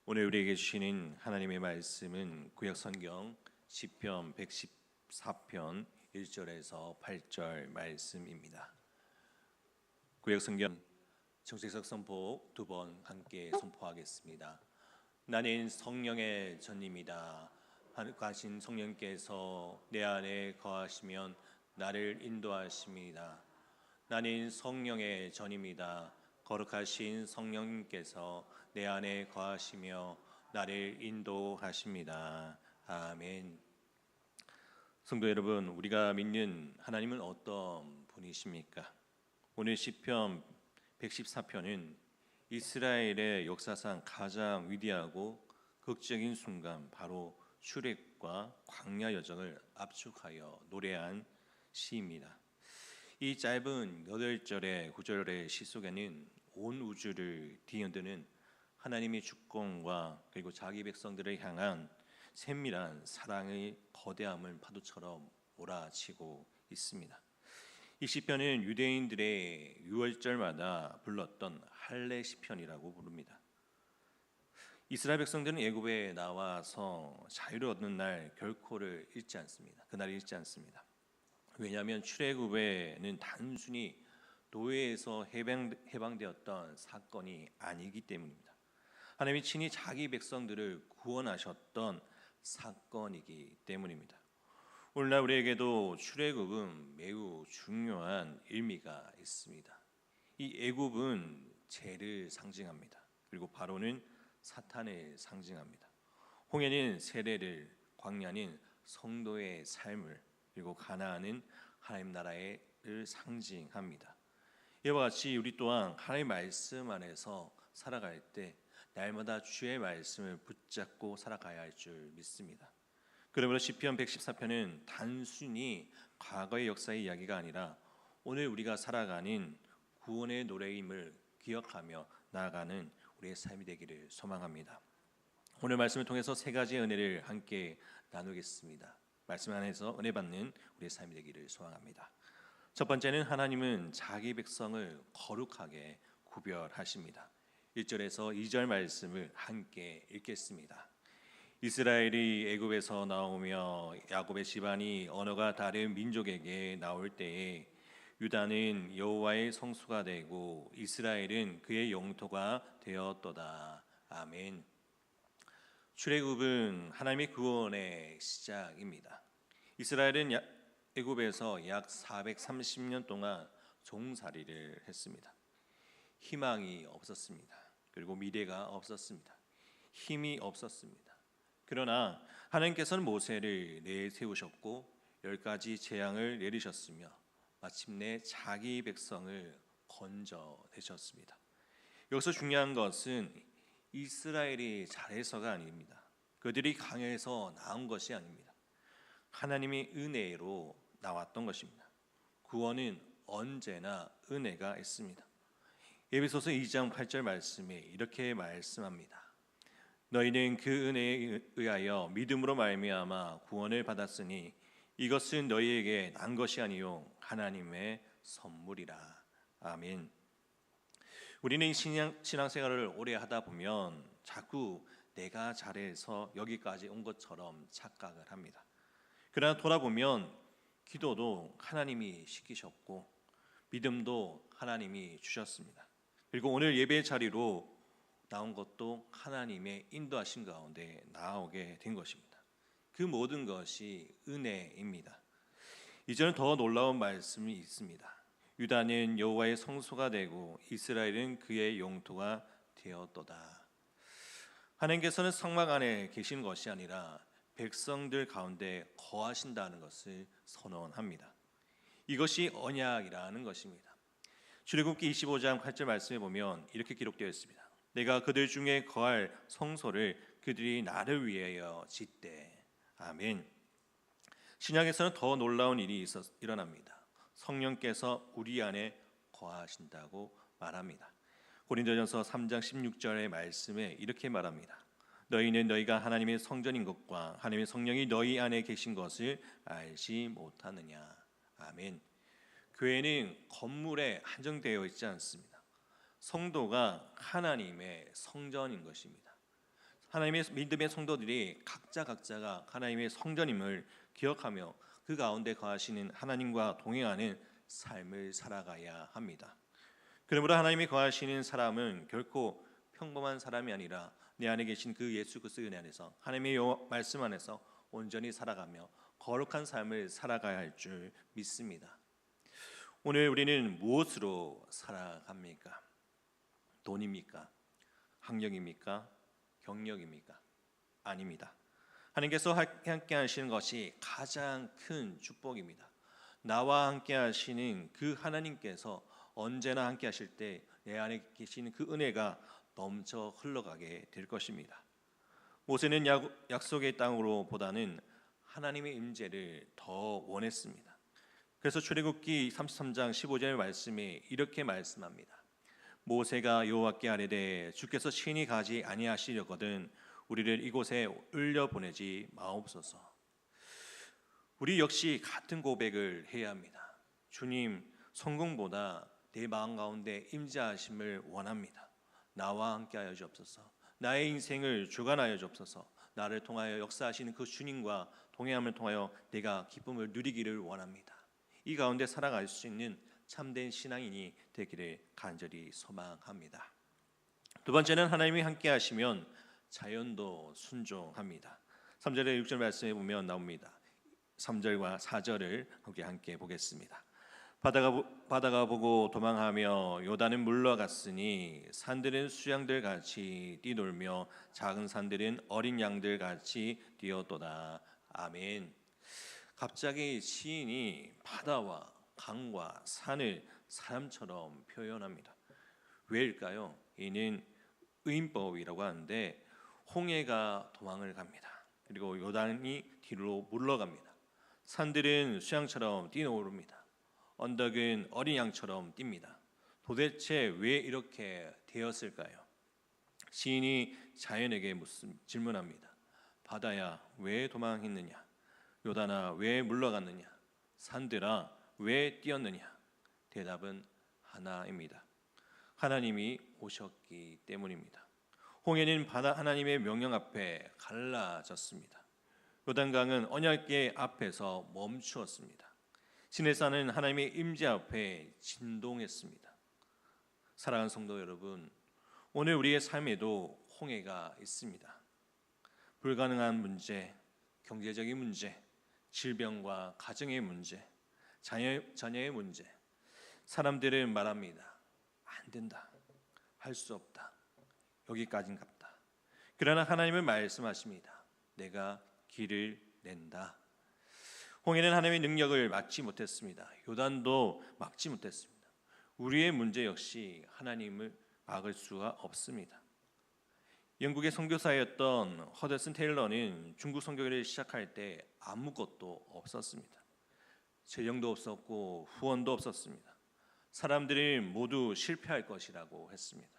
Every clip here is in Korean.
오늘 우리에게 주시는 하나님의 말씀은 구약성경 시편 114편 1절에서 8절 말씀입니다. 구약성경 정식석 선포 두 번 함께 선포하겠습니다. 나는 성령의 전입니다. 하신 성령께서 내 안에 거하시면 나를 인도하십니다. 나는 성령의 전입니다. 거룩하신 성령님께서 내 안에 거하시며 나를 인도하십니다. 아멘. 성도 여러분, 우리가 믿는 하나님은 어떤 분이십니까? 오늘 시편 114편은 이스라엘의 역사상 가장 위대하고 극적인 순간, 바로 출애굽과 광야 여정을 압축하여 노래한 시입니다. 이 짧은 8절의 9절의 시 속에는 온 우주를 뒤흔드는 하나님의 주권과 그리고 자기 백성들을 향한 세밀한 사랑의 거대함을 파도처럼 몰아치고 있습니다. 이 시편은 유대인들의 유월절마다 불렀던 할례 시편이라고 부릅니다. 이스라엘 백성들은 애굽에 나와서 자유를 얻는 날 결코를 잊지 않습니다. 그날을 잊지 않습니다. 왜냐하면 출애굽에는 단순히 노예에서 해방되었던 사건이 아니기 때문입니다. 하나님이 친히 자기 백성들을 구원하셨던 사건이기 때문입니다. 오늘날 우리에게도 출애굽은 매우 중요한 의미가 있습니다. 이 애굽은 죄를 상징합니다. 그리고 바로는 사탄을 상징합니다. 홍해는 세례를, 광야는 성도의 삶을, 그리고 가나안은 하나님 나라를 상징합니다. 이와 같이 우리 또한 하나님의 말씀 안에서 살아갈 때 날마다 주의 말씀을 붙잡고 살아가야 할 줄 믿습니다. 그러므로 시편 114편은 단순히 과거의 역사의 이야기가 아니라 오늘 우리가 살아가는 구원의 노래임을 기억하며 나아가는 우리의 삶이 되기를 소망합니다. 오늘 말씀을 통해서 세 가지의 은혜를 함께 나누겠습니다. 말씀 안에서 은혜 받는 우리의 삶이 되기를 소망합니다. 첫 번째는 하나님은 자기 백성을 거룩하게 구별하십니다. 1절에서 2절 말씀을 함께 읽겠습니다. 이스라엘이 애굽에서 나오며 야곱의 집안이 언어가 다른 민족에게 나올 때에 유다는 여호와의 성소가 되고 이스라엘은 그의 영토가 되었도다. 아멘. 출애굽은 하나님의 구원의 시작입니다. 이스라엘은 애굽에서 약 430년 동안 종살이를 했습니다. 희망이 없었습니다. 그리고 미래가 없었습니다. 힘이 없었습니다. 그러나 하나님께서는 모세를 내세우셨고 10가지 재앙을 내리셨으며 마침내 자기 백성을 건져내셨습니다. 여기서 중요한 것은 이스라엘이 잘해서가 아닙니다. 그들이 강해서 나온 것이 아닙니다. 하나님의 은혜로 나왔던 것입니다. 구원은 언제나 은혜가 있습니다. 에베소서 2장 8절 말씀에 이렇게 말씀합니다. 너희는 그 은혜에 의하여 믿음으로 말미암아 구원을 받았으니 이것은 너희에게 난 것이 아니요 하나님의 선물이라. 아멘. 우리는 신앙생활을 오래 하다 보면 자꾸 내가 잘해서 여기까지 온 것처럼 착각을 합니다. 그러나 돌아보면 기도도 하나님이 시키셨고 믿음도 하나님이 주셨습니다. 그리고 오늘 예배 자리로 나온 것도 하나님의 인도하신 가운데 나오게 된 것입니다. 그 모든 것이 은혜입니다. 이제는 더 놀라운 말씀이 있습니다. 유다는 여호와의 성소가 되고 이스라엘은 그의 영토가 되었도다. 하나님께서는 성막 안에 계신 것이 아니라 백성들 가운데 거하신다는 것을 선언합니다. 이것이 언약이라는 것입니다. 출애굽기 25장 8절 말씀에 보면 이렇게 기록되어 있습니다. 내가 그들 중에 거할 성소를 그들이 나를 위하여 짓되. 아멘. 신약에서는 더 놀라운 일이 일어납니다. 성령께서 우리 안에 거하신다고 말합니다. 고린도전서 3장 16절의 말씀에 이렇게 말합니다. 너희는 너희가 하나님의 성전인 것과 하나님의 성령이 너희 안에 계신 것을 알지 못하느냐. 아멘. 교회는 건물에 한정되어 있지 않습니다. 성도가 하나님의 성전인 것입니다. 하나님의 믿음의 성도들이 각자가 하나님의 성전임을 기억하며 그 가운데 거하시는 하나님과 동행하는 삶을 살아가야 합니다. 그러므로 하나님이 거하시는 사람은 결코 평범한 사람이 아니라 내 안에 계신 그 예수 그리스도의 은혜 안에서 하나님의 말씀 안에서 온전히 살아가며 거룩한 삶을 살아가야 할 줄 믿습니다. 오늘 우리는 무엇으로 살아갑니까? 돈입니까? 학력입니까? 경력입니까? 아닙니다. 하나님께서 함께 하시는 것이 가장 큰 축복입니다. 나와 함께 하시는 그 하나님께서 언제나 함께 하실 때 내 안에 계시는 그 은혜가 넘쳐 흘러가게 될 것입니다. 모세는 약속의 땅으로 보다는 하나님의 임재를 더 원했습니다. 그래서 출애굽기 33장 15절 말씀에 이렇게 말씀합니다. 모세가 여호와께 아뢰되 주께서 친히 가지 아니하시려거든 우리를 이곳에 올려 보내지 마옵소서. 우리 역시 같은 고백을 해야 합니다. 주님, 성공보다 내 마음 가운데 임재하심을 원합니다. 나와 함께하여 주옵소서. 나의 인생을 주관하여 주옵소서. 나를 통하여 역사하시는 그 주님과 동행함을 통하여 내가 기쁨을 누리기를 원합니다. 이 가운데 살아갈 수 있는 참된 신앙인이 되기를 간절히 소망합니다. 두 번째는 하나님이 함께 하시면 자연도 순종합니다. 3절에 6절 말씀에 보면 나옵니다. 3절과 4절을 함께 보겠습니다. 바다가 보고 도망하며 요단은 물러갔으니 산들은 수양들 같이 뛰놀며 작은 산들은 어린 양들 같이 뛰어도다. 아멘. 갑자기 시인이 바다와 강과 산을 사람처럼 표현합니다. 왜일까요? 이는 의인법이라고 하는데 홍해가 도망을 갑니다. 그리고 요단이 뒤로 물러갑니다. 산들은 수양처럼 뛰어오릅니다. 언덕은 어린 양처럼 뜁니다. 도대체 왜 이렇게 되었을까요? 시인이 자연에게 질문합니다. 바다야, 왜 도망했느냐? 요단아, 왜 물러갔느냐? 산들아, 왜 뛰었느냐? 대답은 하나입니다. 하나님이 오셨기 때문입니다. 홍해는 하나님의 명령 앞에 갈라졌습니다. 요단강은 언약궤 앞에서 멈추었습니다. 시내산은 하나님의 임재 앞에 진동했습니다. 사랑하는 성도 여러분, 오늘 우리의 삶에도 홍해가 있습니다. 불가능한 문제, 경제적인 문제, 질병과 가정의 문제, 자녀의 문제. 사람들은 말합니다. 안 된다. 할 수 없다. 여기까진 갔다. 그러나 하나님은 말씀하십니다. 내가 길을 낸다. 홍해는 하나님의 능력을 막지 못했습니다. 요단도 막지 못했습니다. 우리의 문제 역시 하나님을 막을 수가 없습니다. 영국의 선교사였던 허드슨 테일러는 중국 선교를 시작할 때 아무것도 없었습니다. 재정도 없었고 후원도 없었습니다. 사람들이 모두 실패할 것이라고 했습니다.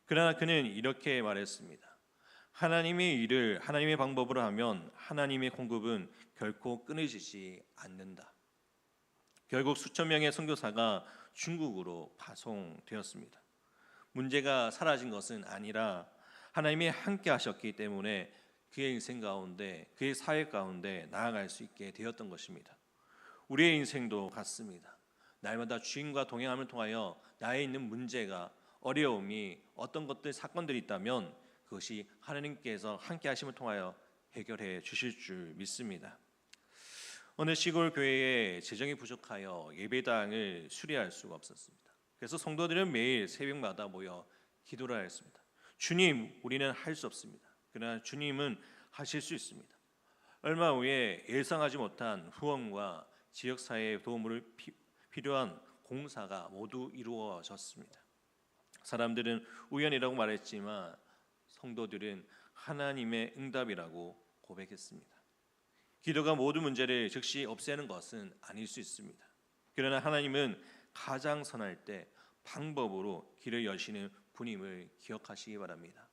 그러나 그는 이렇게 말했습니다. 하나님의 일을 하나님의 방법으로 하면 하나님의 공급은 결코 끊어지지 않는다. 결국 수천 명의 선교사가 중국으로 파송되었습니다. 문제가 사라진 것은 아니라 하나님이 함께 하셨기 때문에 그의 인생 가운데, 그의 사회 가운데 나아갈 수 있게 되었던 것입니다. 우리의 인생도 같습니다. 날마다 주님과 동행함을 통하여 나에 있는 문제가, 어려움이, 어떤 것들, 사건들이 있다면 그것이 하나님께서 함께 하심을 통하여 해결해 주실 줄 믿습니다. 어느 시골 교회에 재정이 부족하여 예배당을 수리할 수가 없었습니다. 그래서 성도들은 매일 새벽마다 모여 기도를 했습니다. 주님, 우리는 할 수 없습니다. 그러나 주님은 하실 수 있습니다. 얼마 후에 예상하지 못한 후원과 지역사회의 도움을 필요한 공사가 모두 이루어졌습니다. 사람들은 우연이라고 말했지만 성도들은 하나님의 응답이라고 고백했습니다. 기도가 모든 문제를 즉시 없애는 것은 아닐 수 있습니다. 그러나 하나님은 가장 선할 때 방법으로 길을 여시는 분임을 기억하시기 바랍니다.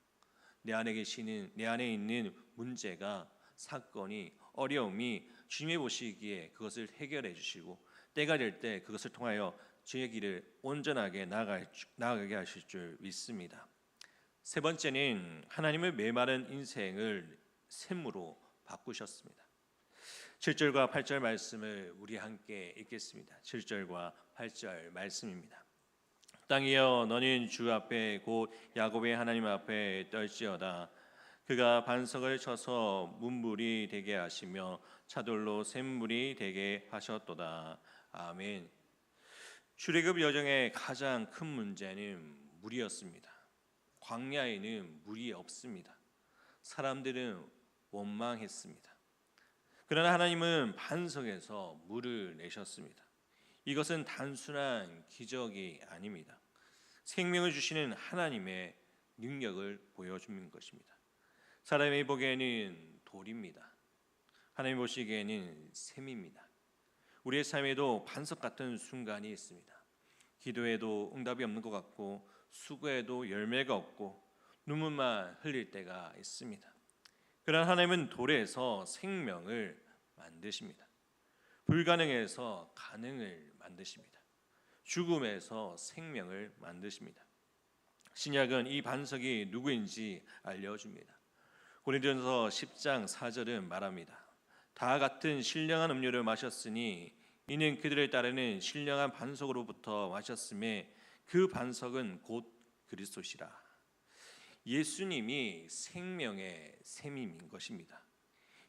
내 안에 있는 문제가, 사건이, 어려움이 주님이 보시기에 그것을 해결해 주시고 때가 될 때 그것을 통하여 주의 길을 온전하게 나아가게 하실 줄 믿습니다. 세 번째는 하나님의 메마른 인생을 샘으로 바꾸셨습니다. 7절과 8절 말씀을 우리 함께 읽겠습니다. 7절과 8절 말씀입니다. 땅이여 너는 주 앞에 곧 야곱의 하나님 앞에 떨지어다. 그가 반석을 쳐서 문물이 되게 하시며 차돌로 샘물이 되게 하셨도다. 아멘. 출애굽 여정의 가장 큰 문제는 물이었습니다. 광야에는 물이 없습니다. 사람들은 원망했습니다. 그러나 하나님은 반석에서 물을 내셨습니다. 이것은 단순한 기적이 아닙니다. 생명을 주시는 하나님의 능력을 보여주는 것입니다. 사람이 보기에는 돌입니다. 하나님 보시기에는 샘입니다. 우리의 삶에도 반석 같은 순간이 있습니다. 기도해도 응답이 없는 것 같고 수고해도 열매가 없고 눈물만 흘릴 때가 있습니다. 그러나 하나님은 돌에서 생명을 만드십니다. 불가능에서 가능을 만드십니다. 죽음에서 생명을 만드십니다. 신약은 이 반석이 누구인지 알려줍니다. 고린도전서 10장 4절은 말합니다. 다 같은 신령한 음료를 마셨으니 이는 그들을 따르는 신령한 반석으로부터 마셨음에 그 반석은 곧 그리스도시라. 예수님이 생명의 샘인 것입니다.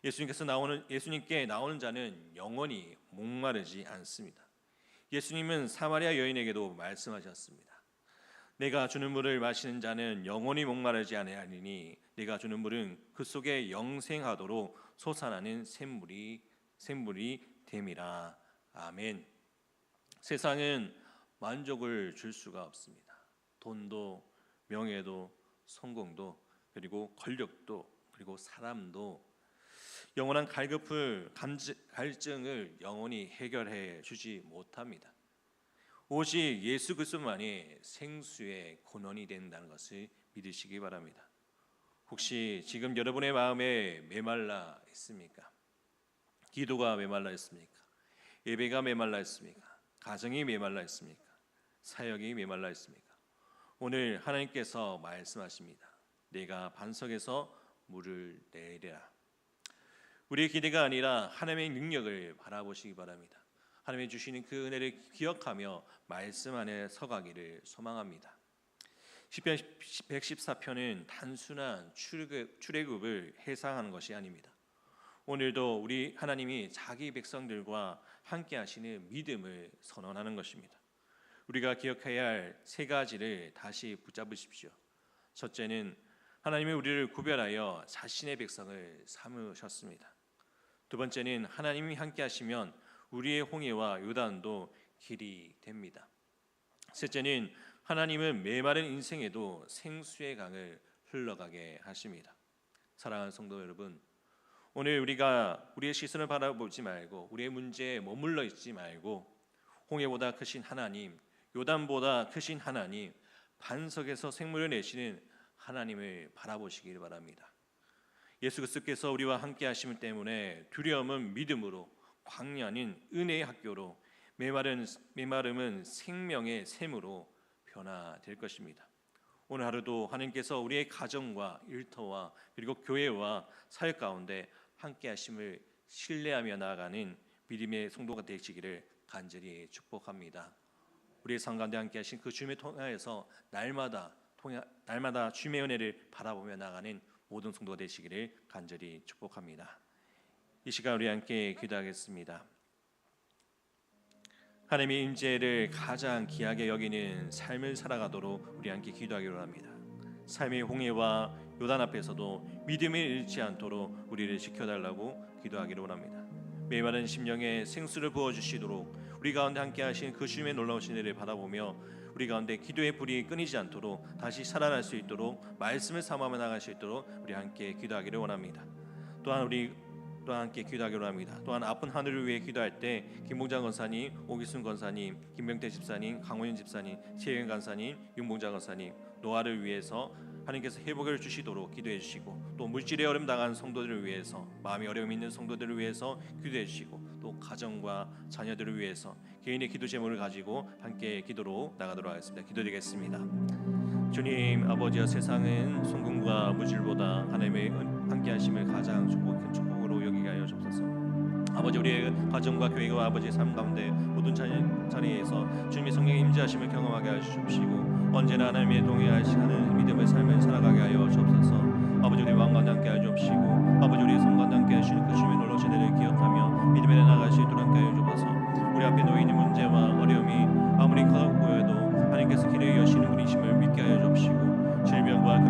예수님께 나오는 자는 영원히 목마르지 않습니다. 예수님은 사마리아 여인에게도 말씀하셨습니다. 내가 주는 물을 마시는 자는 영원히 목마르지 아니하리니 내가 주는 물은 그 속에 영생하도록 솟아나는 샘물이 됨이라. 아멘. 세상은 만족을 줄 수가 없습니다. 돈도 명예도 성공도 그리고 권력도 그리고 사람도 영원한 갈증을 영원히 해결해 주지 못합니다. 오직 예수 그리스도만이 생수의 근원이 된다는 것을 믿으시기 바랍니다. 혹시 지금 여러분의 마음에 메말라 있습니까? 기도가 메말라 있습니까? 예배가 메말라 있습니까? 가정이 메말라 있습니까? 사역이 메말라 있습니까? 오늘 하나님께서 말씀하십니다. 내가 반석에서 물을 내리라. 우리의 기대가 아니라 하나님의 능력을 바라보시기 바랍니다. 하나님이 주시는 그 은혜를 기억하며 말씀 안에 서가기를 소망합니다. 시편 114편은 단순한 출애굽을 해상하는 것이 아닙니다. 오늘도 우리 하나님이 자기 백성들과 함께 하시는 믿음을 선언하는 것입니다. 우리가 기억해야 할 세 가지를 다시 붙잡으십시오. 첫째는 하나님이 우리를 구별하여 자신의 백성을 삼으셨습니다. 두 번째는 하나님이 함께 하시면 우리의 홍해와 요단도 길이 됩니다. 셋째는 하나님은 메마른 인생에도 생수의 강을 흘러가게 하십니다. 사랑하는 성도 여러분, 오늘 우리가 우리의 시선을 바라보지 말고 우리의 문제에 머물러 있지 말고 홍해보다 크신 하나님, 요단보다 크신 하나님, 반석에서 생물을 내시는 하나님을 바라보시길 바랍니다. 예수 그리스도께서 우리와 함께 하시기 때문에 두려움은 믿음으로, 광야는 은혜의 학교로, 메마름은 생명의 샘으로 변화될 것입니다. 오늘 하루도 하나님께서 우리의 가정과 일터와 그리고 교회와 사역 가운데 함께 하심을 신뢰하며 나아가는 믿음의 성도가 되시기를 간절히 축복합니다. 우리의 삶 가운데 함께 하신 그 주님을 통하여서 날마다 주님의 은혜를 바라보며 나아가는 모든 성도가 되시기를 간절히 축복합니다. 이 시간 우리 함께 기도하겠습니다. 하나님의 임재를 가장 귀하게 여기는 삶을 살아가도록 우리 함께 기도하기로 합니다. 삶의 홍해와 요단 앞에서도 믿음을 잃지 않도록 우리를 지켜달라고 기도하기로 합니다. 메마른 심령에 생수를 부어주시도록 우리 가운데 함께 하신 그 주님의 놀라우신 은혜를 바라보며 우리 가운데 기도의 불이 끊이지 않도록 다시 살아날 수 있도록 말씀을 삼아며 나갈 수 있도록 우리 함께 기도하기를 원합니다. 또한 함께 기도하기로 합니다. 또한 아픈 하늘을 위해 기도할 때 김봉장 권사님, 오기순 권사님, 김병태 집사님, 강호윤 집사님, 최현 간사님, 윤봉장 권사님 노아를 위해서 하나님께서 회복을 주시도록 기도해 주시고 또 물질의 어려움 당한 성도들을 위해서 마음의 어려움 있는 성도들을 위해서 기도해 주시고 또 가정과 자녀들을 위해서 개인의 기도 제목을 가지고 함께 기도로 나가도록 하겠습니다. 기도드리겠습니다. 주님 아버지여, 세상은 성공과 물질보다 하나님의 함께하심을 가장 큰 축복으로 여기게 하여 주옵소서. 아버지, 우리의 가정과 교회와 아버지의 삶 가운데 모든 자리에서 주님의 성령의 임재하심을 경험하게 하여 주옵시고, 언제나 하나님의 동행하시는 믿음의 삶을 살아가게 하여 주옵소서. 아버지, 우리 왕관도 함께 하여 주옵시고, 아버지 우리의 성관도 함께 하시는 그 주님의 놀라신 은혜를 기억하며 믿음에 나아갈 수 있도록 함께 하여 주옵소서. 우리 앞에 놓여 있는 문제와 어려움이 아무리 커 보여도 하나님께서 길을 여시는 분이심을 믿게 하여 주옵시고, 질병과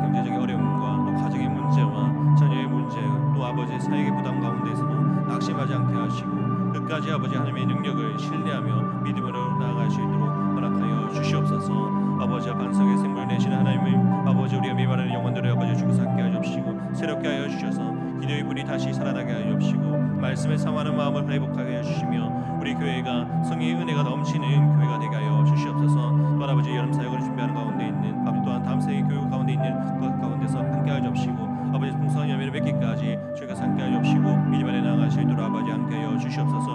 경제적인 어려움과 또 가정의 문제와 자녀의 문제, 또 아버지의 사역의 부담 가운데서도 낙심하지 않게 하시고, 끝까지 아버지 하나님의 능력을 신뢰하며 믿음으로 나아갈 수 있도록 허락하여 주시옵소서. 아버지와 반석의 생물을 내시는 하나님을 아버지, 우리가 메마르는 영혼들을 아버지 주께서 함께 하여 주시고 새롭게 하여 주셔서 기도의 불이 다시 살아나게 하여 주시고, 말씀에 사모하는 마음을 회복하게 하여 주시며, 우리 교회가 성령의 은혜가 넘치는 교회가 되게 하여 주시옵소서. 또한 아버지, 여름 사역을 준비하는 가운데 있는 아버지, 또한 다음 세기 교육 가운데 있는 것 가운데서 함께 하여 주시고, 아버지 풍성한 열매를 맺기까지 주께서 함께 하여 주시고 믿음 안에 나아갈 수 있도록 아버지 함께 하여 주시옵소서.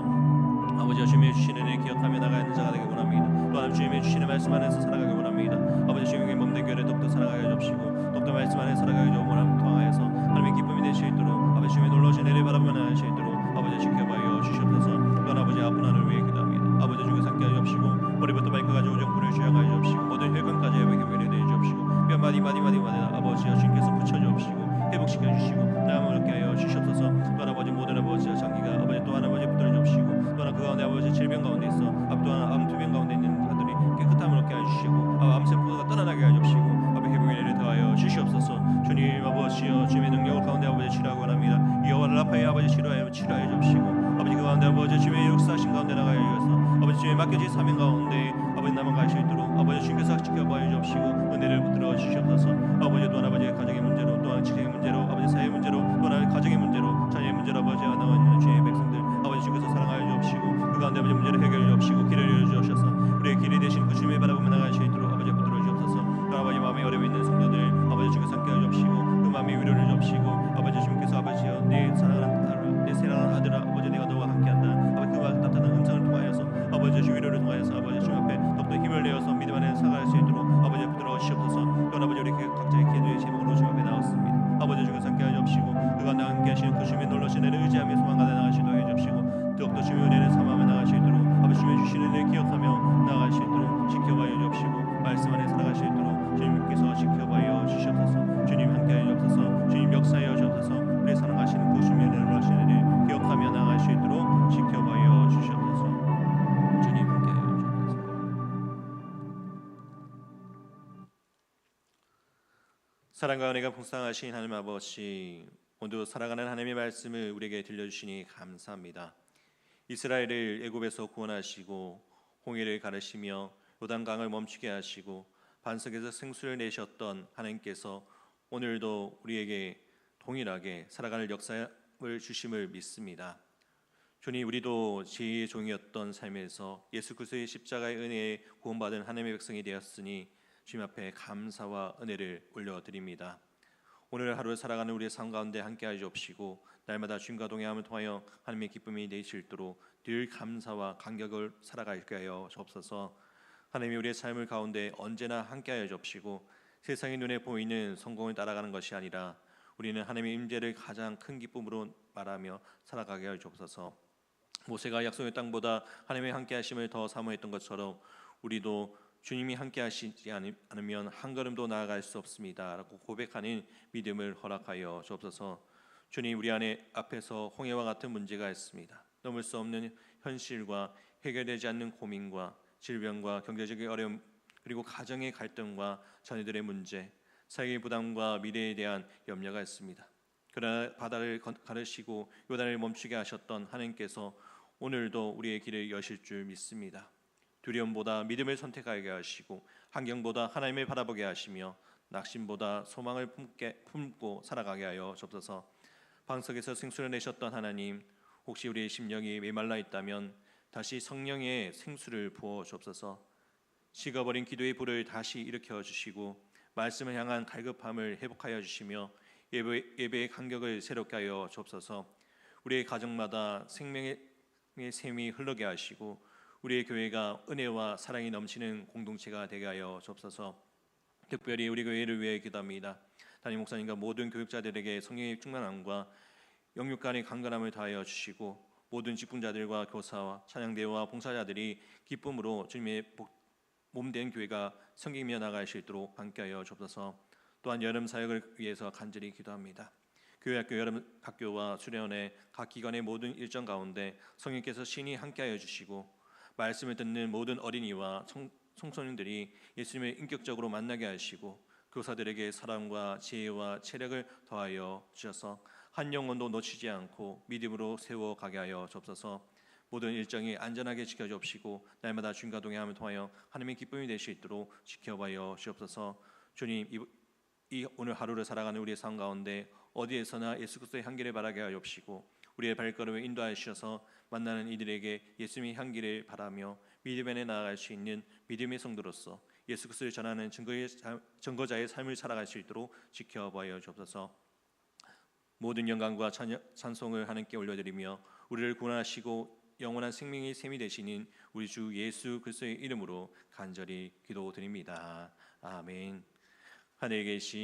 아버지가 주님의 주시는 은혜 기억하며 나가는 자가 되길 원합니다. 또한 주님의 주시는 말씀 안에서 살아가길 원합니다. 아버지, 주님의 몸된 교회를 더욱더 살아가게 해주시고, 더욱더 말씀 안에 살아가게 원함을 통하여서 하나님의 기쁨이 될 수 있도록, 아버지 주님의 놀라신 은혜를 바라보며 나갈 수 있도록 아버지 지켜봐여 주시옵소서. 또한 아버지 아픈 하늘 위해 기도합니다. 아버지 주께서 함께 하여 주시고, 머리부터 발끝까지 오정부를 주양하여 주시고, 모든 혈관까지 회복이 되어 주시고, 뼈 마디마디마다 아버지여 주님께서 붙여 주시고 회복시켜 주시고 나음을 얻게 하여 주시옵소서. 또한 아버지, 모든 아버지와 장기가 아버지 또한 아버지 붙들어 주시고, 또한 그 가운데 아버지 질병 가운데 있어 또한 암투병 가운데 있는 아들이 깨끗함을 얻게 하여 주시고, 암세포가 떠나나게 하여 주시고, 아버지 회복의 은혜를 더하여 주시옵소서. 주님 아버지여, 주님의 능력을 가운데 아버지 치료하고 합니다. 여호와 라파의 아버지 치료하여 주시고, 아버지 그 가운데 아버지 주님의 역사하신 가운데 나가여 주셔서 아버지 주님의 맡겨진 사명 가운데 아버지 남아갈 수 있도록 아버지 주님께서 지켜봐 주시고 은혜를 붙들어 주시옵소서. 아버지, 또한 아버지의 가정의 문제로, 또한 직장의 문제로, 아버지 사회 문제로, 또한 가정의 문제로, 자녀의 문제로 아버지가 나와 있는 주의 백성들 아버지 주께서 사랑하여 주옵시고, 그 가운데 아버지 문제를 해결해 주옵시고 길을 열어 주셔서 우리의 길이 되신 그 주님의 바라보며 나갈 수 있도록 아버지 붙들어 주옵소서. 아버지 마음에 어려워 있는 성도들 아버지 주께서 함께 주옵시고, 그 마음의 위로를 주옵시고, 아버지 주님께서 아버지여 내 사랑하는 아들아 아버지 내가 너와 함께한다 아버지 그와 따뜻한 음성을 통하여서 아버지 주 위로를 통하여서 아버지 주님 앞에 더욱더 힘을 내어서 믿음 안에 살아갈 수 있도록 아버지 붙들어 주시옵소서. 또한 아버지 우리 각자의 기도의 제목으로 주님 앞에 나왔습니다. 아버지 주께서 함께 하시옵시고, 그가 함께 하시는 그 주님의 놀라신 은혜를 의지하며 소망 가득 나가시도록 해주옵시고, 더욱더 주님의 은혜를 삼하며 나갈 수 있도록 아버지 주님의 주시는 은혜를 기억하며 나갈 수 있도록 지켜봐 주옵시고, 말씀 안에 살아갈 수 있도록 주님께서 지켜봐 주시옵소서. 주님 함께 하시옵소서. 주님 역사하여 주옵소서. 우리 사랑하시는 그 주님의 놀라신 은혜를 기억하며 나갈 수 있도록 지켜봐 주시옵소서. 주님 함께 하여 주옵소서. 사랑과 은혜가 풍성하신 하나님 아버지, 오늘도 살아가는 하나님의 말씀을 우리에게 들려주시니 감사합니다. 이스라엘을 애굽에서 구원하시고 홍해를 가르시며 요단강을 멈추게 하시고 반석에서 생수를 내셨던 하나님께서 오늘도 우리에게 동일하게 살아가는 역사를 주심을 믿습니다. 주님, 우리도 제2의 종이었던 삶에서 예수 그리스도의 십자가의 은혜에 구원받은 하나님의 백성이 되었으니 주님 앞에 감사와 은혜를 올려드립니다. 오늘 하루 살아가는 우리의 삶 가운데 함께하여 주옵시고, 날마다 주님과 동행함을 통하여 하나님의 기쁨이 되시도록 늘 감사와 감격을 살아가게 하여 주옵소서. 하나님이 우리의 삶을 가운데 언제나 함께하여 주옵시고, 세상의 눈에 보이는 성공을 따라가는 것이 아니라 우리는 하나님의 임재를 가장 큰 기쁨으로 말하며 살아가게 하여 주옵소서. 모세가 약속의 땅보다 하나님의 함께하심을 더 사모했던 것처럼 우리도 주님이 함께하시지 않으면 한 걸음도 나아갈 수 없습니다 라고 고백하는 믿음을 허락하여 주옵소서. 주님, 우리 안에 앞에서 홍해와 같은 문제가 있습니다. 넘을 수 없는 현실과 해결되지 않는 고민과 질병과 경제적인 어려움, 그리고 가정의 갈등과 자녀들의 문제, 사회의 부담과 미래에 대한 염려가 있습니다. 그러나 바다를 가르시고 요단을 멈추게 하셨던 하나님께서 오늘도 우리의 길을 여실 줄 믿습니다. 두려움보다 믿음을 선택하게 하시고, 환경보다 하나님을 바라보게 하시며, 낙심보다 소망을 품고 살아가게 하여 주옵소서. 방석에서 생수를 내셨던 하나님, 혹시 우리의 심령이 메말라 있다면 다시 성령의 생수를 부어 주옵소서. 식어버린 기도의 불을 다시 일으켜 주시고, 말씀을 향한 갈급함을 회복하여 주시며, 예배의 간격을 새롭게 하여 주옵소서. 우리의 가정마다 생명의 샘이 흐르게 하시고, 우리의 교회가 은혜와 사랑이 넘치는 공동체가 되게 하여 주옵소서. 특별히 우리 교회를 위해 기도합니다. 담임 목사님과 모든 교육자들에게 성령의 충만함과 영육 간의 강건함을 더하여 주시고 모든 직분자들과 교사와 찬양대와 봉사자들이 기쁨으로 주님의 몸된 교회가 성기며 나갈 수 있도록 함께하여 주옵소서. 또한 여름 사역을 위해서 간절히 기도합니다. 교회학교 여름 학교와 수련회 각 기관의 모든 일정 가운데 성령께서 신이 함께하여 주시고 말씀을 듣는 모든 어린이와 청소년들이 예수님을 인격적으로 만나게 하시고 교사들에게 사랑과 지혜와 체력을 더하여 주셔서 한 영혼도 놓치지 않고 믿음으로 세워가게 하여 주옵소서. 모든 일정이 안전하게 지켜주옵시고 날마다 주님과 동행함을 통하여 하나님의 기쁨이 될 수 있도록 지켜봐여 주옵소서. 주님, 이 오늘 하루를 살아가는 우리의 삶 가운데 어디에서나 예수 그리스도의 향기를 바라게 하여 주시고 우리의 발걸음을 인도하셔서 만나는 이들에게 예수님의 향기를 바라며 믿음 안에 나아갈 수 있는 믿음의 성도로서 예수 그리스도를 전하는 증거자의 삶을 살아갈 수 있도록 지켜봐여 주옵소서. 모든 영광과 찬송을 하나님께 올려드리며 우리를 구원하시고 영원한 생명의 샘이 되시는 우리 주 예수 그리스도의 이름으로 간절히 기도드립니다. 아멘. 하늘에 계신